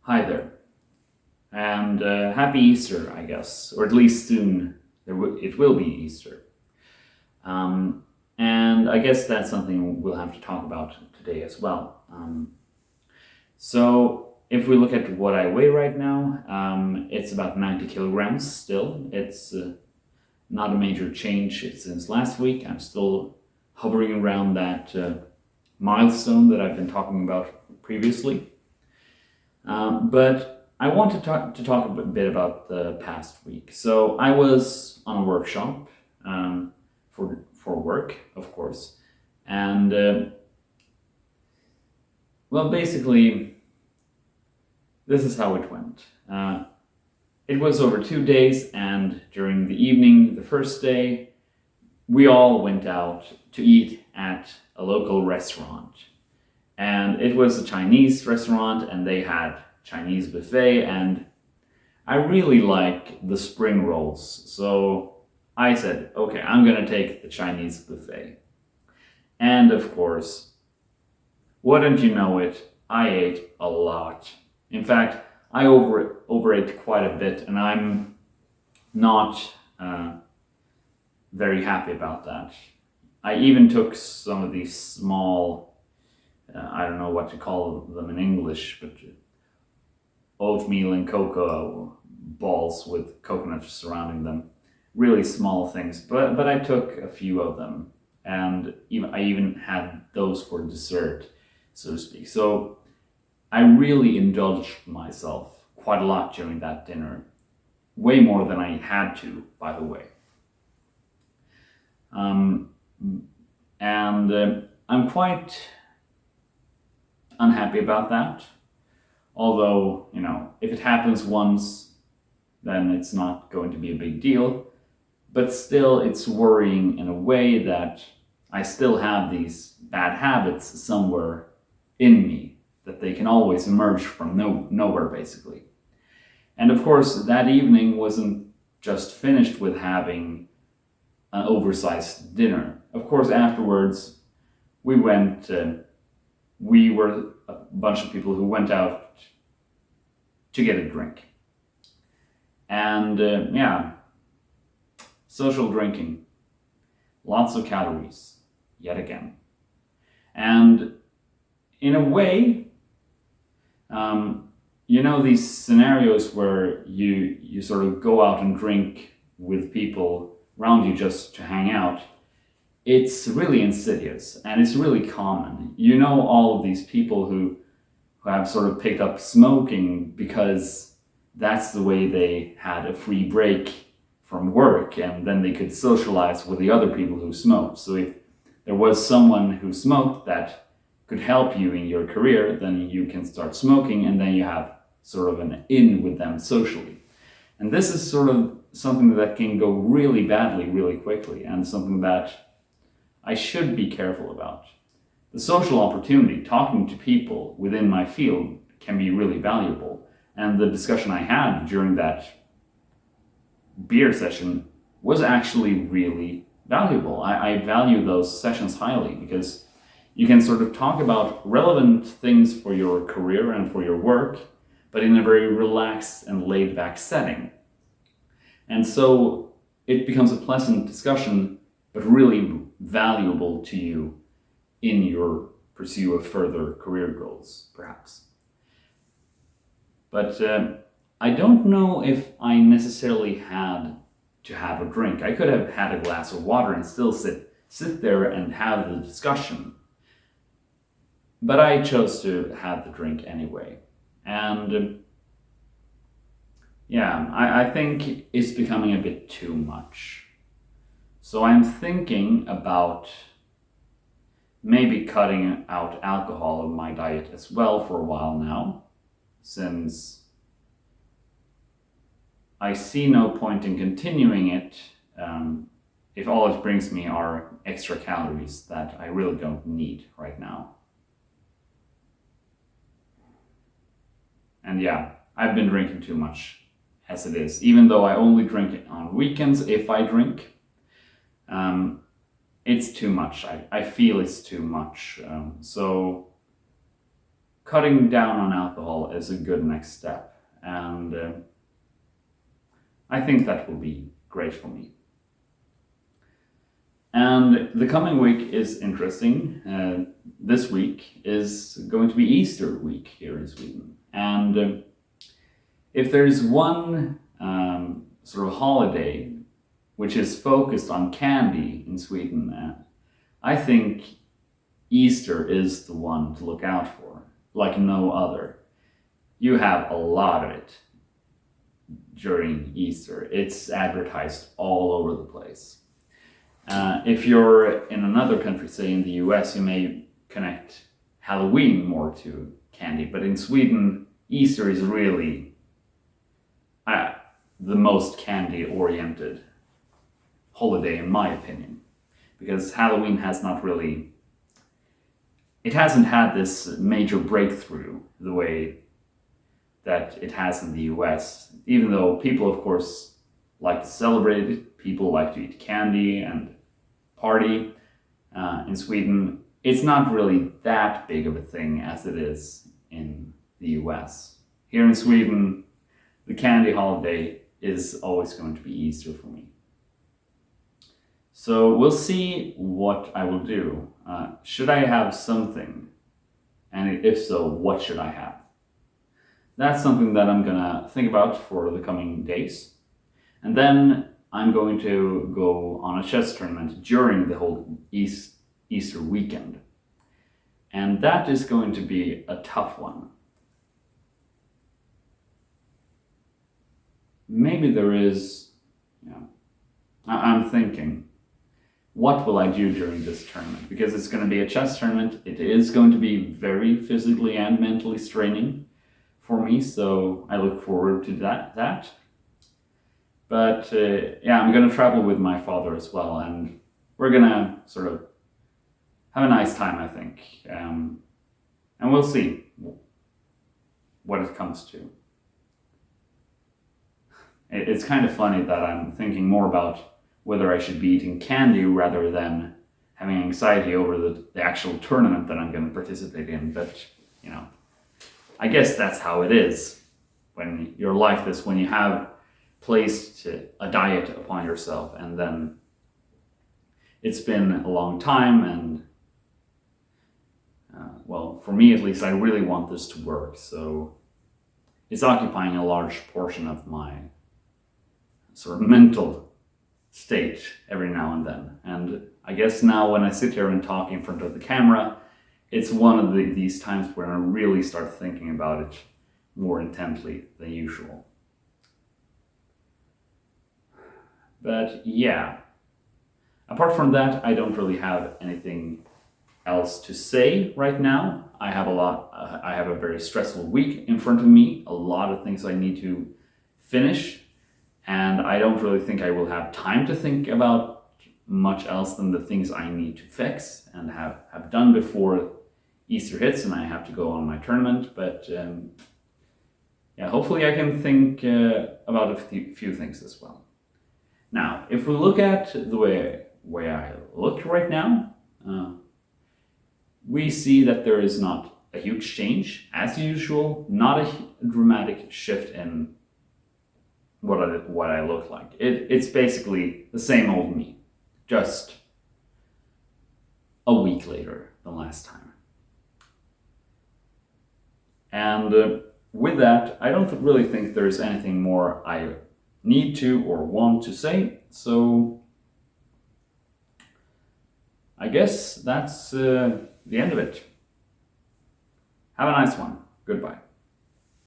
Hi there, and happy Easter, I guess, or at least soon it will be Easter. Um, and I guess that's something we'll have to talk about today as well. So, if we look at what I weigh right now, it's about 90 kilograms still. It's not a major change since last week. I'm still hovering around that milestone that I've been talking about previously. But I want to talk a bit about the past week. So I was on a workshop for work, of course, and well, basically, this is how it went. It was over 2 days, and during the evening, the first day, we all went out to eat at a local restaurant. And it was a Chinese restaurant, and they had Chinese buffet, and I really like the spring rolls. So I said, okay, I'm gonna take the Chinese buffet. And of course, wouldn't you know it, I ate a lot. In fact, I overate quite a bit, and I'm not very happy about that. I even took some of these small, I don't know what to call them in English, but oatmeal and cocoa balls with coconuts surrounding them. Really small things, but I took a few of them, and I even had those for dessert, so to speak. So I really indulged myself quite a lot during that dinner, way more than I had to, by the way. And I'm quite unhappy about that. Although, if it happens once, then it's not going to be a big deal. But still, it's worrying in a way that I still have these bad habits somewhere in me, that they can always emerge from nowhere, basically. And of course, that evening wasn't just finished with having an oversized dinner. Of course, afterwards, we were a bunch of people who went out to get a drink. And social drinking, lots of calories, yet again. And in a way, these scenarios where you sort of go out and drink with people around you just to hang out, it's really insidious and it's really common. All of these people who have sort of picked up smoking because that's the way they had a free break from work, and then they could socialize with the other people who smoked. So if there was someone who smoked that could help you in your career, then you can start smoking, and then you have sort of an in with them socially. And this is sort of something that can go really badly really quickly, and something that I should be careful about. The social opportunity, talking to people within my field, can be really valuable. And the discussion I had during that beer session was actually really valuable. I value those sessions highly because you can sort of talk about relevant things for your career and for your work, but in a very relaxed and laid back setting. And so it becomes a pleasant discussion, but really valuable to you in your pursuit of further career goals, perhaps. But I don't know if I necessarily had to have a drink. I could have had a glass of water and still sit there and have the discussion. But I chose to have the drink anyway. And I think it's becoming a bit too much. So I'm thinking about maybe cutting out alcohol in my diet as well for a while now, since I see no point in continuing it if all it brings me are extra calories that I really don't need right now. And I've been drinking too much as it is, even though I only drink it on weekends if I drink. It's too much. I feel it's too much. So cutting down on alcohol is a good next step, and I think that will be great for me. And the coming week is interesting. This week is going to be Easter week here in Sweden, and if there's one sort of holiday which is focused on candy in Sweden, I think Easter is the one to look out for, like no other. You have a lot of it during Easter. It's advertised all over the place. If you're in another country, say in the US, you may connect Halloween more to candy, but in Sweden, Easter is really the most candy-oriented holiday, in my opinion, because Halloween has not really, it hasn't had this major breakthrough the way that it has in the US, even though people, of course, like to celebrate it, people like to eat candy and party. In Sweden, it's not really that big of a thing as it is in the US. Here in Sweden, the candy holiday is always going to be Easter for me. So we'll see what I will do. Should I have something? And if so, what should I have? That's something that I'm gonna think about for the coming days. And then I'm going to go on a chess tournament during the whole Easter weekend. And that is going to be a tough one. Maybe there is, I'm thinking, what will I do during this tournament? Because it's going to be a chess tournament. It is going to be very physically and mentally straining for me, so I look forward to that. But I'm going to travel with my father as well, and we're going to sort of have a nice time, I think. And we'll see what it comes to. It's kind of funny that I'm thinking more about whether I should be eating candy rather than having anxiety over the actual tournament that I'm going to participate in. But, I guess that's how it is when you're like this, when you have placed a diet upon yourself and then it's been a long time and, for me at least, I really want this to work. So it's occupying a large portion of my sort of mental state every now and then. And I guess now when I sit here and talk in front of the camera, it's one of these times where I really start thinking about it more intently than usual. But yeah, apart from that, I don't really have anything else to say right now. I have a very stressful week in front of me, a lot of things I need to finish, and I don't really think I will have time to think about much else than the things I need to fix and have done before Easter hits and I have to go on my tournament. But hopefully I can think about a few things as well. Now, if we look at the way I look right now, we see that there is not a huge change, as usual, not a dramatic shift in what I look like. It's basically the same old me, just a week later than last time. And with that, I don't really think there's anything more I need to or want to say, so I guess that's the end of it. Have a nice one. Goodbye.